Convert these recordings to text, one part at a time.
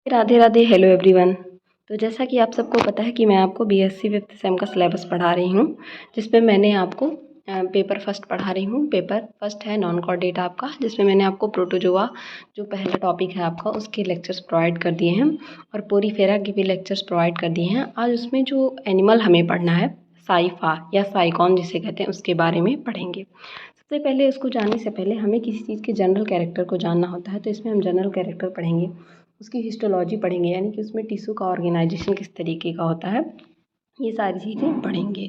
Radhe Radhe, hello everyone. तो जैसा कि आप सबको पता है कि मैं आपको बीएससी फिफ्थ सेम का सिलेबस पढ़ा रही हूँ, जिसमें मैंने आपको पेपर फर्स्ट पढ़ा रही हूँ। पेपर फर्स्ट है नॉन कॉर्डेट आपका, जिसमें मैंने आपको प्रोटोजोआ जो पहला टॉपिक है आपका उसके लेक्चर्स प्रोवाइड कर दिए हैं और पोरीफेरा के भी लेक्चर्स प्रोवाइड कर दिए हैं। आज उसमें जो एनिमल हमें पढ़ना है, साइफा या साइकॉन जिसे कहते हैं, उसके बारे में पढ़ेंगे। सबसे पहले उसको जानने से पहले हमें किसी चीज़ के जनरल कैरेक्टर को जानना होता है, तो इसमें हम जनरल कैरेक्टर पढ़ेंगे, उसकी हिस्टोलॉजी पढ़ेंगे, यानी कि उसमें टिश्यू का ऑर्गेनाइजेशन किस तरीके का होता है, ये सारी चीज़ें पढ़ेंगे।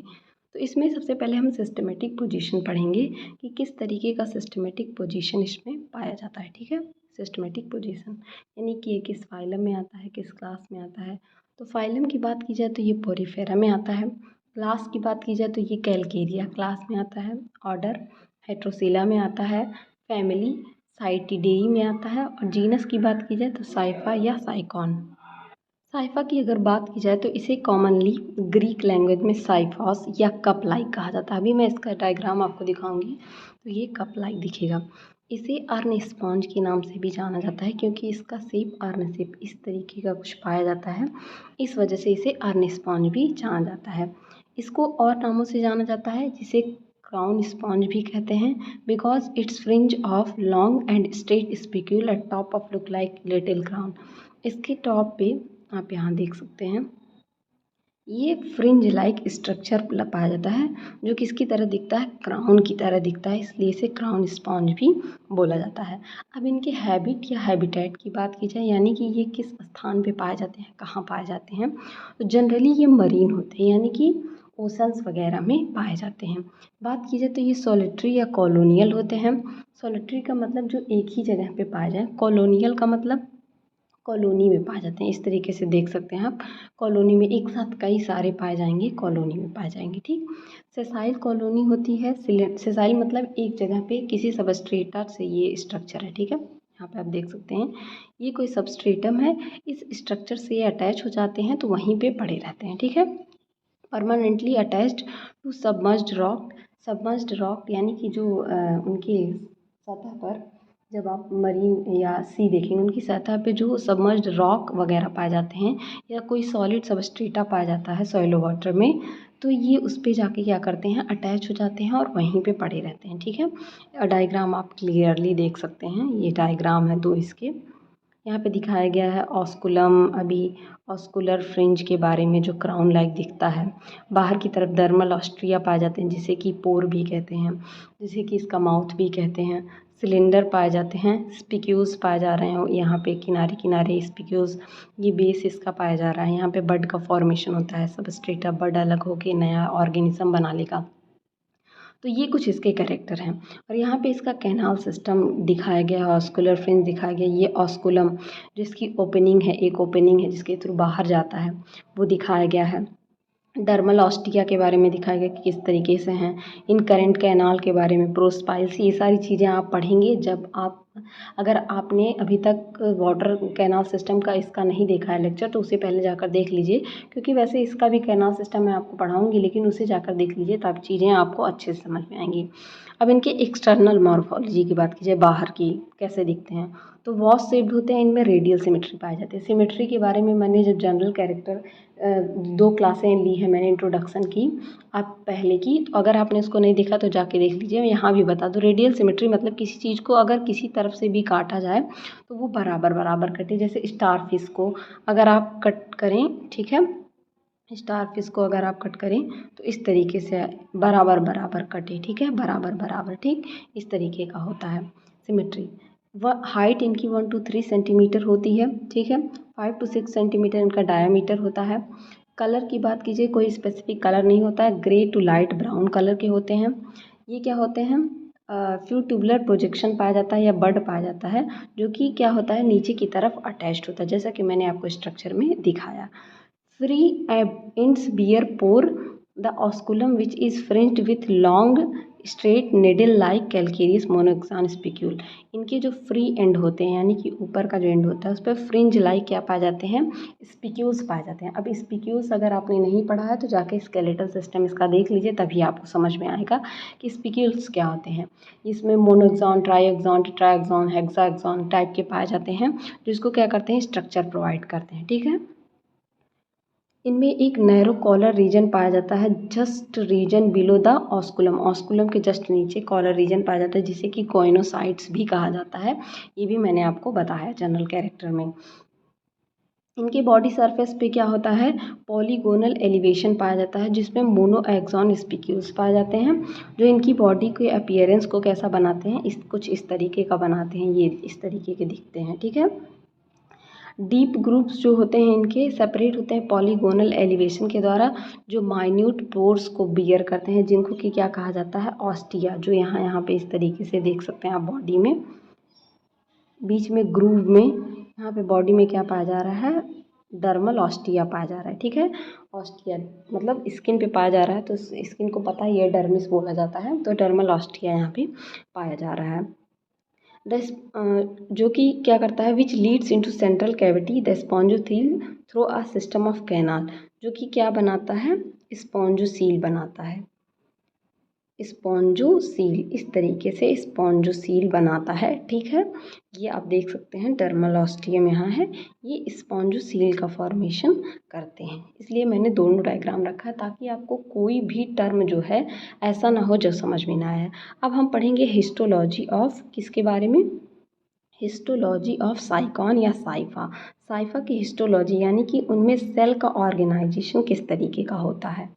तो इसमें सबसे पहले हम सिस्टमेटिक पोजीशन पढ़ेंगे कि किस तरीके का सिस्टमेटिक पोजीशन इसमें पाया जाता है। ठीक है, सिस्टमेटिक पोजीशन यानी कि ये किस फाइलम में आता है, किस क्लास में आता है। तो फाइलम की बात की जाए तो ये पोरीफेरा में आता है। क्लास की बात की जाए तो ये कैलकेरिया क्लास में आता है। ऑर्डर हेट्रोसिला में आता है। फैमिली साइटिडेई में आता है। और जीनस की बात की जाए तो साइफा या साइकॉन। साइफा की अगर बात की जाए तो इसे कॉमनली ग्रीक लैंग्वेज में साइफॉस या कप लाइक कहा जाता है। अभी मैं इसका डायग्राम आपको दिखाऊंगी तो ये कप लाइक दिखेगा। इसे अर्न स्पॉन्ज के नाम से भी जाना जाता है, क्योंकि इसका शेप अर्न शेप इस तरीके का कुछ पाया जाता है, इस वजह से इसे अर्न स्पॉन्ज भी जाना जाता है। इसको और नामों से जाना जाता है, जिसे क्राउन स्पॉन्ज भी कहते हैं, because it's fringe of long and straight spicule eight top of look like little crown. इसके टॉप पे आप यहाँ देख सकते हैं ये फ्रिंज लाइक स्ट्रक्चर पाया जाता है, जो किसकी तरह दिखता है, क्राउन की तरह दिखता है, इसलिए इसे क्राउन स्पॉन्ज भी बोला जाता है। अब इनके हैबिट या हैबिटेट की बात की जाए, यानी कि ये किस स्थान पे पाए जाते हैं, कहाँ पाए जाते हैं, तो जनरली ये मरीन होते हैं, यानी कि ओशंस वगैरह में पाए जाते हैं। बात की जाए तो ये सॉलिटरी या कॉलोनियल होते हैं। सॉलिटरी का मतलब जो एक ही जगह पे पाए जाए, कॉलोनियल का मतलब कॉलोनी में पाए जाते हैं। इस तरीके से देख सकते हैं आप, कॉलोनी में एक साथ कई सारे पाए जाएंगे, कॉलोनी में पाए जाएंगे। ठीक, सेसाइल कॉलोनी होती है। सेसाइल मतलब एक जगह पे किसी सबस्ट्रेटा से ये स्ट्रक्चर है। ठीक है, यहाँ पे आप देख सकते हैं ये कोई सबस्ट्रेटम है, इस स्ट्रक्चर से ये अटैच हो जाते हैं तो वहीं पे पड़े रहते हैं। ठीक है, permanently attached to submerged rock. Submerged rock यानी कि जो उनके सतह पर, जब आप मरीन या सी देखेंगे, उनकी सतह पे जो सबमर्ज्ड रॉक वगैरह पाए जाते हैं या कोई सॉलिड सबस्ट्रेटा पाया जाता है सॉइल वाटर में, तो ये उस पे जाके क्या करते हैं, अटैच हो जाते हैं और वहीं पे पड़े रहते हैं। ठीक है, डायग्राम आप क्लियरली देख सकते हैं, ये डायग्राम है दो इसके। यहाँ पे दिखाया गया है ऑस्कुलम, अभी ऑस्कुलर फ्रिंज के बारे में, जो क्राउन लाइक दिखता है। बाहर की तरफ डर्मल ऑस्ट्रिया पाए जाते हैं, जिसे कि पोर भी कहते हैं, जिसे कि इसका माउथ भी कहते हैं। सिलेंडर पाए जाते हैं। स्पिक्यूज पाए जा रहे हैं यहाँ पे किनारे किनारे स्पिक्यूज, ये बेस इसका पाया जा रहा है। यहाँ पे बड का फॉर्मेशन होता है, सबस्ट्रेटा बड अलग होके नया ऑर्गेनिज्म बना लेगा। तो ये कुछ इसके कैरेक्टर हैं। और यहाँ पे इसका कैनाल सिस्टम दिखाया गया है, ऑस्कुलर फ्रिंज दिखाया गया, ये ऑस्कुलम जिसकी ओपनिंग है, एक ओपनिंग है जिसके थ्रू बाहर जाता है, वो दिखाया गया है। डर्मल ऑस्टिया के बारे में दिखाया गया कि किस तरीके से हैं। इन करेंट कैनाल के बारे में, प्रोस्पाइल्स, ये सारी चीज़ें आप पढ़ेंगे जब आप, अगर आपने अभी तक वाटर कैनाल सिस्टम का इसका नहीं देखा है लेक्चर, तो उसे पहले जाकर देख लीजिए, क्योंकि वैसे इसका भी कैनाल सिस्टम मैं आपको पढ़ाऊंगी, लेकिन उसे जाकर देख लीजिए तब चीज़ें आपको अच्छे से समझ में आएंगी। अब इनके एक्सटर्नल मॉर्फोलॉजी की बात की जाए, बाहर की कैसे दिखते हैं, तो वॉश शेप्ड होते हैं, इनमें रेडियल सिमेट्री पाई जाती है। सिमेट्री के बारे में मैंने जब जनरल कैरेक्टर दो क्लासें ली हैं मैंने इंट्रोडक्शन की, आप पहले की, तो अगर आपने उसको नहीं देखा तो जाके देख लीजिए। मैं यहाँ भी बता दूँ, रेडियल सिमेट्री मतलब किसी चीज़ को अगर किसी तरफ से भी काटा जाए तो वो बराबर बराबर कटे। जैसे स्टार फिश को अगर आप कट करें, ठीक है, स्टार फिश को अगर आप कट करें तो इस तरीके से बराबर बराबर कटे। ठीक है, बराबर बराबर, ठीक, इस तरीके का होता है सिमेट्री। वह हाइट इनकी 1 to 3 सेंटीमीटर होती है। ठीक है, 5 to 6 सेंटीमीटर इनका डायामीटर होता है। कलर की बात कीजिए, कोई स्पेसिफिक कलर नहीं होता है, grey to light brown colour के होते हैं। ये क्या होते हैं, फ्यू ट्यूबुलर प्रोजेक्शन पाया जाता है या बड पाया जाता है, जो कि क्या होता है, नीचे की तरफ अटैच्ड होता है, जैसा कि मैंने आपको स्ट्रक्चर में दिखाया। Free ends bear pore, the osculum which is fringed with long straight needle like calcareous monaxon spicule. इनके जो फ्री एंड होते हैं यानी कि ऊपर का जो एंड होता है उस पर फ्रिंज लाइक क्या पाए जाते हैं, स्पिक्यूल्स पाए जाते हैं। अब स्पिक्यूल्स अगर आपने नहीं पढ़ा है तो जाके स्केलेटल सिस्टम इसका देख लीजिए, तभी आपको समझ में आएगा कि स्पिक्यूल्स क्या होते हैं। इसमें मोनोएक्सॉन, ट्राइएक्सॉन, टेट्राएक्सॉन, हेक्साएक्सॉन टाइप के पाए जाते हैं, जिसको क्या करते हैं, स्ट्रक्चर प्रोवाइड करते हैं। ठीक है, इनमें एक नैरो कॉलर रीजन पाया जाता है, just region below the osculum. Osculum के जस्ट नीचे कॉलर रीजन पाया जाता है, जिसे कि कोइनोसाइट्स भी कहा जाता है। ये भी मैंने आपको बताया जनरल कैरेक्टर में। इनके बॉडी सरफेस पे क्या होता है, पॉलीगोनल एलिवेशन पाया जाता है, जिसमें मोनोएक्सॉन स्पिक्यूल्स पाए जाते हैं, जो इनकी बॉडी के अपीयरेंस को कैसा बनाते हैं, कुछ इस तरीके का बनाते हैं। ये इस तरीके के दिखते हैं। ठीक है, डीप ग्रुप्स जो होते हैं इनके सेपरेट होते हैं पॉलीगोनल एलिवेशन के द्वारा, जो माइन्यूट पोर्स को बियर करते हैं, जिनको कि क्या कहा जाता है, ऑस्टिया। जो यहाँ पे इस तरीके से देख सकते हैं आप, बॉडी में बीच में ग्रूव में यहाँ पे बॉडी में क्या पाया जा रहा है, डर्मल ऑस्टिया पाया जा रहा है। ठीक है, ऑस्टिया मतलब स्किन पे पाया जा रहा है, तो स्किन को पता ही है डर्मिस बोला जाता है, तो डर्मल ऑस्टिया यहाँ पे पाया जा रहा है। जो कि क्या करता है, which leads into central cavity the spongocoel through a system of canal. जो कि क्या बनाता है, स्पॉन्जोसील बनाता है, स्पॉन्जोसील, इस तरीके से स्पॉन्जोसील बनाता है। ठीक है, ये आप देख सकते हैं डर्मल ऑस्टियम यहाँ है, ये स्पॉन्जोसील का फॉर्मेशन करते हैं। इसलिए मैंने दोनों डायग्राम रखा है, ताकि आपको कोई भी टर्म जो है ऐसा ना हो जो समझ में ना आए। अब हम पढ़ेंगे हिस्टोलॉजी ऑफ किसके बारे में, हिस्टोलॉजी ऑफ साइकॉन या साइफा। साइफा की हिस्टोलॉजी यानी कि उनमें सेल का ऑर्गेनाइजेशन किस तरीके का होता है।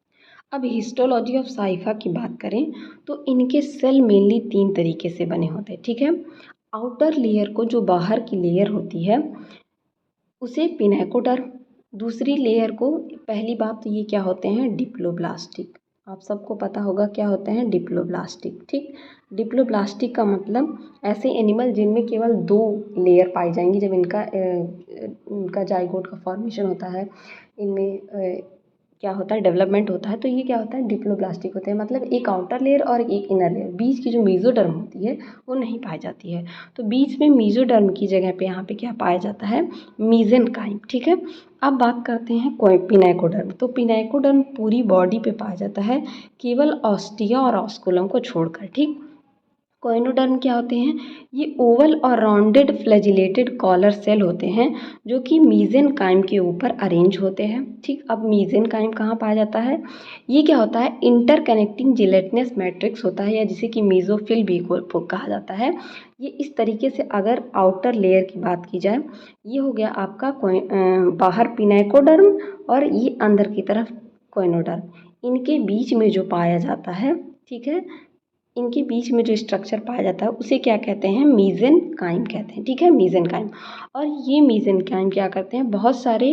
अब हिस्टोलॉजी ऑफ साइफा की बात करें तो इनके सेल मेनली 3 तरीके से बने होते हैं। ठीक है, आउटर लेयर को, जो बाहर की लेयर होती है, उसे पिनेकोडर्म। दूसरी लेयर को, पहली बात तो ये क्या होते हैं, डिप्लोब्लास्टिक। आप सबको पता होगा क्या होते हैं डिप्लोब्लास्टिक। ठीक, डिप्लोब्लास्टिक का मतलब ऐसे एनिमल जिनमें केवल 2 लेयर पाई जाएंगी। जब इनका जाइगोट का फॉर्मेशन होता है, इनमें क्या होता है, डेवलपमेंट होता है, तो ये क्या होता है, डिप्लोब्लास्टिक होते हैं। मतलब एक आउटर लेयर और एक इनर लेयर, बीच की जो मेसोडर्म होती है वो नहीं पाई जाती है। तो बीच में मेसोडर्म की जगह पे यहाँ पे क्या पाया जाता है, मीजेनकाइम। ठीक है, अब बात करते हैं कोई पिनाइकोडर्म। तो पिनाइकोडर्म पूरी बॉडी पे पाया जाता है, केवल ऑस्टिया और ऑस्कुलम को छोड़कर। ठीक, कोइनोडर्म क्या होते हैं, ये ओवल और राउंडेड फ्लैजिलेटेड कॉलर सेल होते हैं, जो कि मीजेनकाइम के ऊपर अरेंज होते हैं। ठीक, अब मीजेनकाइम कहाँ पाया जाता है, ये क्या होता है, इंटरकनेक्टिंग जिलेटिनस मैट्रिक्स होता है, या जिसे कि मीजोफिल भी कहा जाता है। ये इस तरीके से, अगर आउटर लेयर की बात की जाए, ये हो गया आपका बाहर पिनाइकोडर्म, और ये अंदर की तरफ कोइनोडर्म। इनके बीच में जो पाया जाता है, ठीक है, इनके बीच में जो स्ट्रक्चर पाया जाता है उसे क्या कहते हैं, मीजेनकाइम कहते हैं। ठीक है, मीजेनकाइम। और ये मीजेनकाइम क्या करते हैं, बहुत सारे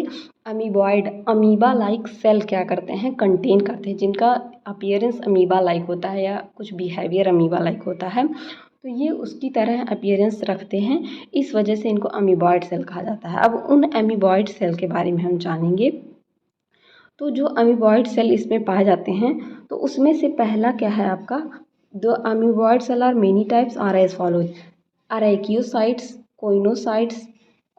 अमीबॉइड, अमीबा लाइक सेल क्या करते हैं, कंटेन करते हैं, जिनका अपीयरेंस अमीबा लाइक होता है या कुछ बिहेवियर अमीबा लाइक होता है। तो ये उसकी तरह अपीयरेंस रखते हैं, इस वजह से इनको अमीबॉइड सेल कहा जाता है। अब उन अमीबॉइड सेल के बारे में हम जानेंगे। तो जो अमीबॉइड सेल इसमें पाए जाते हैं, तो उसमें से पहला क्या है आपका, the amoeboid cell are many types are as follows, archaeocytes, choanocytes,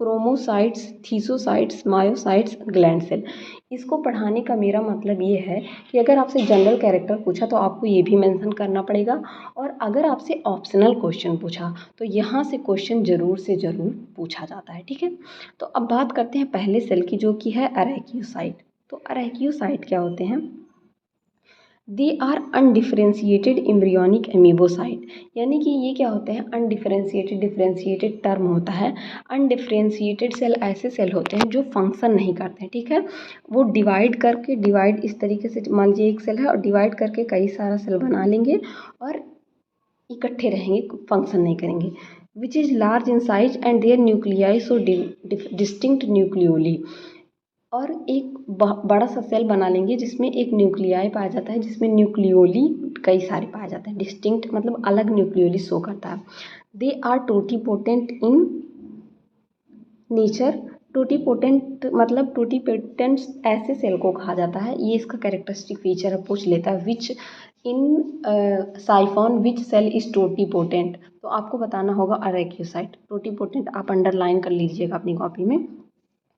chromocytes, thesocytes, myocytes, gland cell. इसको पढ़ाने का मेरा मतलब ये है कि अगर आपसे जनरल कैरेक्टर पूछा तो आपको ये भी मेंशन करना पड़ेगा, और अगर आपसे ऑप्शनल क्वेश्चन पूछा तो यहाँ से क्वेश्चन ज़रूर से ज़रूर पूछा जाता है। ठीक है, तो अब बात करते हैं पहले सेल की, जो कि है अरेकियोसाइट। तो अरेकियोसाइट क्या होते हैं, दे आर अनडिफरेंशिएटेड एम्ब्रियोनिक एमीबोसाइट। यानी कि ये क्या होते हैं, अनडिफरेंशिएटेड, डिफरेंशिएटेड टर्म होता है। अनडिफरेंशिएटेड सेल ऐसे सेल होते हैं जो फंक्शन नहीं करते हैं। ठीक है, वो डिवाइड करके, डिवाइड इस तरीके से, मान लीजिए एक सेल है और डिवाइड करके कई सारा सेल बना लेंगे और इकट्ठे रहेंगे, फंक्शन नहीं करेंगे। Which is large in size and their nuclei so distinct nucleoli. और एक बड़ा सा सेल बना लेंगे जिसमें एक न्यूक्लियाई पाया जाता है, जिसमें न्यूक्लियोली कई सारे पाए जाते हैं। डिस्टिंक्ट मतलब अलग न्यूक्लियोली शो करता है। They are totipotent in nature. Totipotent मतलब टोटीपोटेंट ऐसे सेल को कहा जाता है, ये इसका कैरेक्टरिस्टिक फीचर है, पूछ लेता है which in siphon which cell is totipotent, तो आपको बताना होगा अरेक्योसाइट। टोटीपोटेंट आप अंडरलाइन कर लीजिएगा अपनी कॉपी में।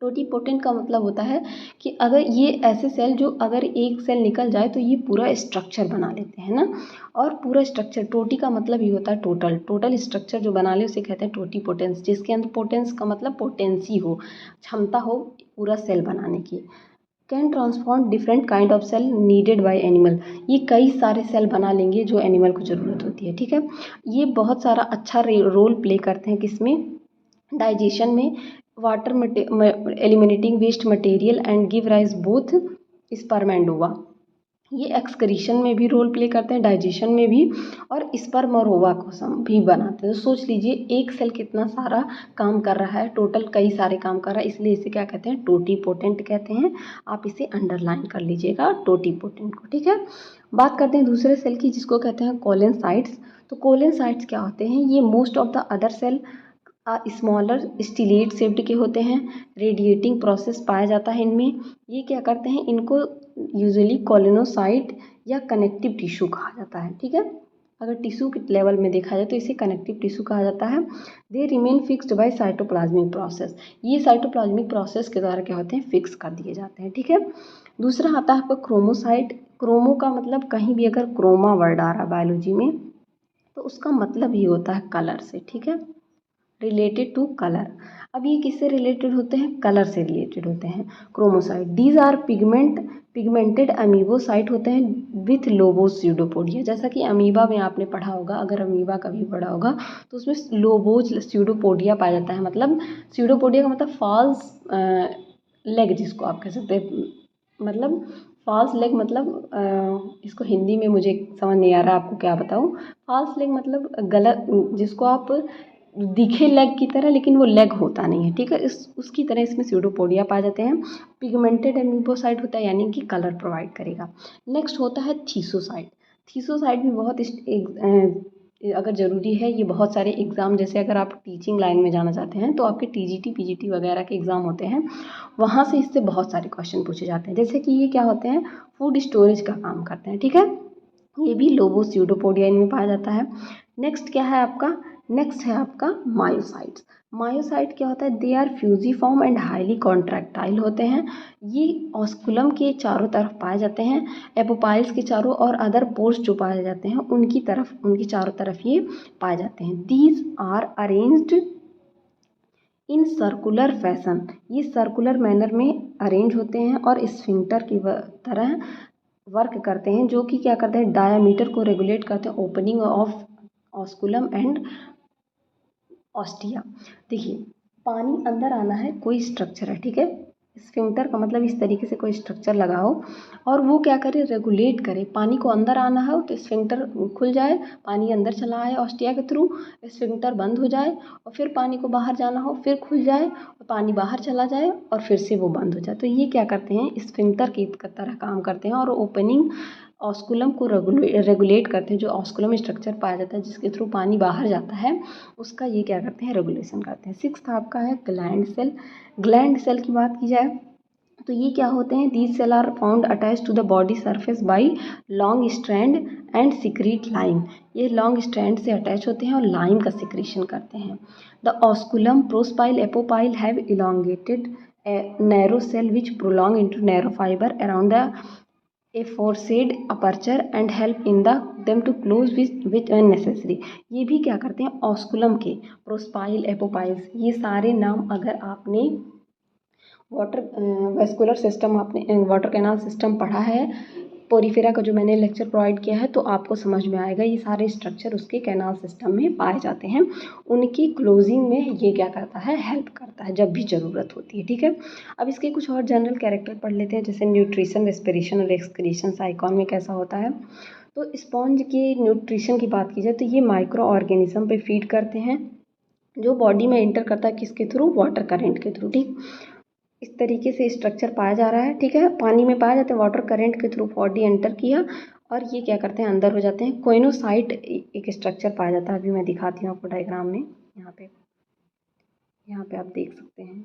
टोटीपोटेंट का मतलब होता है कि अगर ये ऐसे सेल जो अगर एक सेल निकल जाए तो ये पूरा स्ट्रक्चर बना लेते हैं ना। और पूरा स्ट्रक्चर, टोटी का मतलब ये होता है टोटल, टोटल स्ट्रक्चर जो बना ले उसे कहते हैं टोटीपोटेंस, जिसके अंदर पोटेंस का मतलब पोटेंसी हो, क्षमता हो पूरा सेल बनाने की। Can transform different kind of cell needed by animal, ये कई सारे सेल बना लेंगे जो एनिमल को ज़रूरत होती है, ठीक है। ये बहुत सारा अच्छा रोल प्ले करते हैं किसमें, डाइजेशन में, water eliminating waste material and give rise both sperm and ova. ये एक्सक्रीशन में भी रोल प्ले करते हैं, डाइजेशन में भी, और स्पर्म और ओवा को भी बनाते हैं। तो सोच लीजिए एक सेल कितना सारा काम कर रहा है, टोटल कई सारे काम कर रहा है, इसलिए इसे क्या कहते हैं, टोटीपोटेंट कहते हैं। आप इसे अंडरलाइन कर लीजिएगा टोटीपोटेंट को, ठीक है। बात करते हैं दूसरे सेल की जिसको कहते हैं कोलेनसाइट्स। तो कोलेनसाइट्स क्या होते हैं, ये most of the other cell smaller stellate shaped के होते हैं, रेडिएटिंग प्रोसेस पाया जाता है इनमें। ये क्या करते हैं, इनको यूजुअली कोलिनोसाइट या कनेक्टिव टिश्यू कहा जाता है, ठीक है। अगर टिश्यू के लेवल में देखा जाए तो इसे कनेक्टिव टिश्यू कहा जाता है। They remain fixed by cytoplasmic process, ये साइटोप्लाज्मिक प्रोसेस के द्वारा क्या होते हैं, फिक्स कर दिए जाते हैं, ठीक है। दूसरा आता है आपका क्रोमोसाइट। क्रोमो का मतलब कहीं भी अगर क्रोमा वर्ड आ रहा है बायोलॉजी में तो उसका मतलब ही होता है कलर से, ठीक है, रिलेटेड टू कलर। अब ये किससे रिलेटेड होते हैं, कलर से रिलेटेड होते हैं क्रोमोसाइट। दीज आर पिगमेंटेड अमीबोसाइट होते हैं विथ लोबोस स्यूडोपोडिया। जैसा कि अमीबा में आपने पढ़ा होगा, अगर अमीबा कभी पढ़ा होगा तो उसमें लोबोस स्यूडोपोडिया पाया जाता है। मतलब स्यूडोपोडिया का मतलब फॉल्स लेग जिसको आप कह सकते हैं, मतलब फॉल्स लेग मतलब इसको हिंदी में मुझे समझ नहीं आ रहा आपको क्या बताऊँ। फॉल्स लेग मतलब गलत, जिसको आप दिखे लेग की तरह लेकिन वो लेग होता नहीं है, ठीक है, इस उसकी तरह इसमें स्यूडोपोडिया पाए जाते हैं। पिगमेंटेड एमीबोसाइट होता है यानी कि कलर प्रोवाइड करेगा। नेक्स्ट होता है थीसोसाइट। थीसोसाइट भी बहुत अगर ज़रूरी है, ये बहुत सारे एग्ज़ाम, जैसे अगर आप टीचिंग लाइन में जाना चाहते हैं तो आपके टीजीटी पीजीटी वगैरह के एग्ज़ाम होते हैं, वहाँ से इससे बहुत सारे क्वेश्चन पूछे जाते हैं। जैसे कि ये क्या होते हैं, फूड स्टोरेज का काम करते हैं, ठीक है। ये भी लोबो स्यूडोपोडिया इनमें पाया जाता है। नेक्स्ट क्या है आपका, नेक्स्ट है आपका मायोसाइट्स। मायोसाइट क्या होता है, they are fusiform and highly contractile होते हैं। ये ऑस्कुलम के चारों तरफ पाए जाते हैं, एपोपाइल्स के चारों और अदर पोर्स जो पाए जाते हैं उनकी तरफ, उनकी चारों तरफ ये पाए जाते हैं। These are arranged in circular fashion, ये सर्कुलर मैनर में अरेंज होते हैं और स्फिंक्टर की तरह वर्क करते हैं, जो कि क्या करते हैं, डायामीटर को रेगुलेट करते हैं, opening of osculum and ostia. देखिए पानी अंदर आना है, कोई स्ट्रक्चर है, ठीक है, स्फिंक्टर का मतलब इस तरीके से कोई स्ट्रक्चर लगाओ और वो क्या करे, रेगुलेट करे। पानी को अंदर आना हो तो स्फिंक्टर खुल जाए, पानी अंदर चला आए ऑस्टिया के थ्रू, स्फिंक्टर बंद हो जाए, और फिर पानी को बाहर जाना हो फिर खुल जाए और पानी बाहर चला जाए और फिर से वो बंद हो जाए। तो ये क्या करते हैं, स्फिंक्टर की तरह काम करते हैं और ओपनिंग ऑस्कुलम को रेगुलेट करते हैं। जो ऑस्कुलम स्ट्रक्चर पाया जाता है जिसके थ्रू पानी बाहर जाता है, उसका ये क्या करते हैं, रेगुलेशन करते हैं। सिक्स्थ आपका है ग्लैंड सेल। ग्लैंड सेल की बात की जाए तो ये क्या होते हैं, these cell are found attach to the body surface by long strand and secrete lime. ये लॉन्ग स्ट्रैंड से अटैच होते हैं और लाइम का सिक्रीशन करते हैं। The osculum, prosopyle, apopyle have elongated narrow cell which prolong into narrow fibre around the aforesaid aperture and help in them to close with when necessary। ये भी क्या करते हैं, ऑस्कुलम के, प्रोस्पाइल, एपोपाइल्स, ये सारे नाम अगर आपने वाटर वेस्कुलर सिस्टम, आपने वाटर कैनाल सिस्टम पढ़ा है, पोरीफेरा का जो मैंने लेक्चर प्रोवाइड किया है, तो आपको समझ में आएगा ये सारे स्ट्रक्चर उसके कैनाल सिस्टम में पाए जाते हैं। उनकी क्लोजिंग में ये क्या करता है, हेल्प करता है जब भी ज़रूरत होती है, ठीक है। अब इसके कुछ और जनरल कैरेक्टर पढ़ लेते हैं, जैसे न्यूट्रिशन, रेस्पिरेशन और एक्सक्रीशन साइकॉन में कैसा होता है। तो स्पॉन्ज के न्यूट्रिशन की बात की जाए तो ये माइक्रो ऑर्गेनिज्म पे फीड करते हैं, जो बॉडी में एंटर करता है किसके थ्रू, वाटर करेंट के थ्रू, ठीक। इस तरीके से स्ट्रक्चर पाया जा रहा है, ठीक है, पानी में पाया जाता है, वाटर करंट के थ्रू बॉडी एंटर किया और ये क्या करते हैं, अंदर हो जाते हैं। कोइनोसाइट एक स्ट्रक्चर पाया जाता है, अभी मैं दिखाती हूँ आपको डायग्राम में, यहाँ पे आप देख सकते हैं।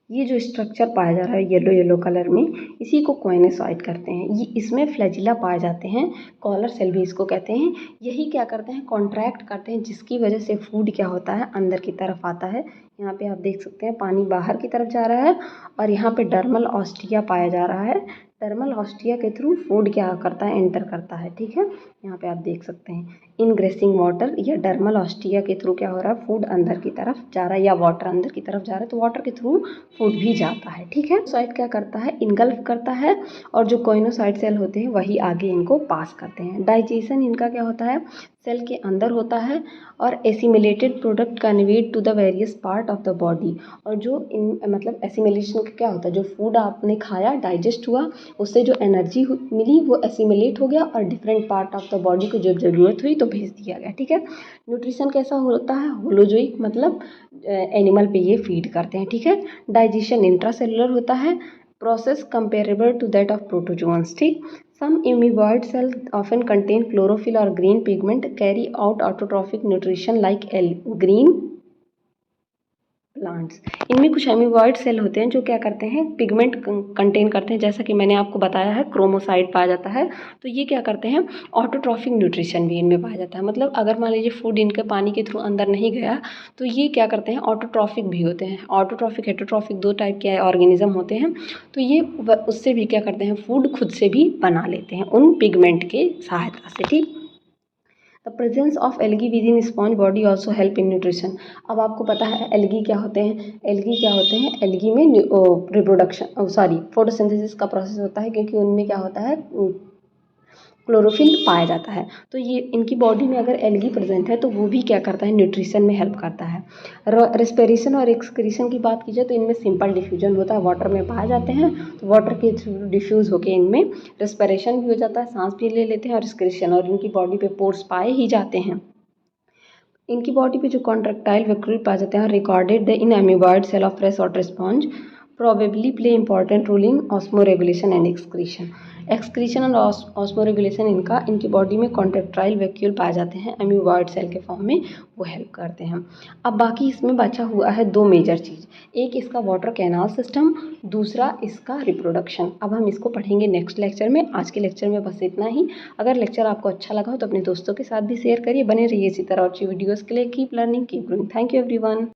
ये जो स्ट्रक्चर पाया जा रहा है येलो येलो कलर में, इसी को कोइनोसाइट कहते हैं। ये इसमें फ्लैजिला पाए जाते हैं, कॉलर सेल भी इसको कहते हैं। यही क्या करते हैं, कॉन्ट्रैक्ट करते हैं, जिसकी वजह से फूड क्या होता है, अंदर की तरफ आता है। यहाँ पे आप देख सकते हैं पानी बाहर की तरफ जा रहा है और यहाँ पे डर्मल ऑस्टिया पाया जा रहा है। डर्मल ऑस्टिया के थ्रू फूड क्या करता है, एंटर करता है। ठीक है, यहाँ पे आप देख सकते हैं इनग्रेसिंग वाटर या डर्मल ऑस्टिया के थ्रू क्या हो रहा है, फूड अंदर की तरफ जा रहा है या वाटर अंदर की तरफ जा रहा है, तो वाटर के थ्रू फूड भी जाता है। ठीक है, साइड क्या करता है, इनगल्फ करता है और जो कोइनोसाइट सेल होते हैं वही आगे इनको पास करते हैं। डाइजेशन इनका क्या होता है, सेल के अंदर होता है और assimilated product conveyed to the various part of the body. और जो इन मतलब एसिमिलेशन का क्या होता है, जो फूड आपने खाया डाइजेस्ट हुआ, उससे जो एनर्जी मिली वो एसिमिलेट हो गया और different part of the body को जब ज़रूरत हुई तो भेज दिया गया। ठीक है, न्यूट्रिशन कैसा होता है, होलोजोइक, मतलब एनिमल पे ये फीड करते हैं। ठीक है, डाइजेशन इंट्रासेलुलर होता है, process comparable to that of protozoans. ठीक, some amoeboid cells often contain chlorophyll or green pigment, carry out autotrophic nutrition like green plants. इनमें कुछ एमीबॉइड सेल होते हैं जो क्या करते हैं, पिगमेंट कंटेन करते हैं, जैसा कि मैंने आपको बताया है क्रोमोसाइट पाया जाता है। तो ये क्या करते हैं, ऑटोट्रॉफिक न्यूट्रिशन भी इनमें पाया जाता है। मतलब अगर मान लीजिए फूड इनके पानी के थ्रू अंदर नहीं गया तो ये क्या करते हैं, ऑटोट्रॉफिक भी होते हैं। ऑटोट्रॉफिक हेटरोट्रॉफिक दो टाइप के ऑर्गेनिज्म होते हैं। तो ये उससे भी क्या करते हैं, फूड खुद से भी बना लेते हैं उन पिगमेंट के सहायता से। ठीक, the presence of algae with in sponge body also help in nutrition. अब आपको पता है एल्गी क्या होते हैं, एल्गी क्या होते हैं, एल्गी में रिप्रोडक्शन सॉरी फोटोसिंथेसिस का प्रोसेस होता है, क्योंकि उनमें क्या होता है, क्लोरोफिल पाया जाता है। तो ये इनकी बॉडी में अगर एल्गी प्रेजेंट है तो वो भी क्या करता है, न्यूट्रिशन में हेल्प करता है। रेस्पिरेशन और एक्सक्रीशन की बात की जाए तो इनमें सिंपल डिफ्यूजन होता है, वाटर में पाए जाते हैं, तो वाटर के थ्रू डिफ्यूज़ होकर इनमें रेस्पिरेशन भी हो जाता है, सांस भी ले लेते हैं और एक्सक्रीशन, और इनकी बॉडी पे पोर्स पाए ही जाते हैं। इनकी बॉडी पे जो कॉन्ट्रेक्टाइल वैक्यूल पाए जाते हैं, recorded the in amoeboid cell of fresh water sponge probably play important role in osmoregulation and excretion। Excretion और ऑस्मोरेगुलेशन इनकी बॉडी में कॉन्ट्रेक्टाइल वैक्यूल पाए जाते हैं एमीबॉइड सेल के फॉर्म में, वो हेल्प करते हैं। अब बाकी इसमें बचा हुआ है दो मेजर चीज़, एक इसका वाटर कैनाल सिस्टम, दूसरा इसका रिप्रोडक्शन। अब हम इसको पढ़ेंगे नेक्स्ट लेक्चर में। आज के लेक्चर में बस इतना ही। अगर लेक्चर आपको अच्छा लगा हो तो अपने दोस्तों के साथ भी शेयर करिए। बने रहिए इसी तरह अच्छी वीडियोज़ के लिए। Keep learning, keep growing. Thank you everyone.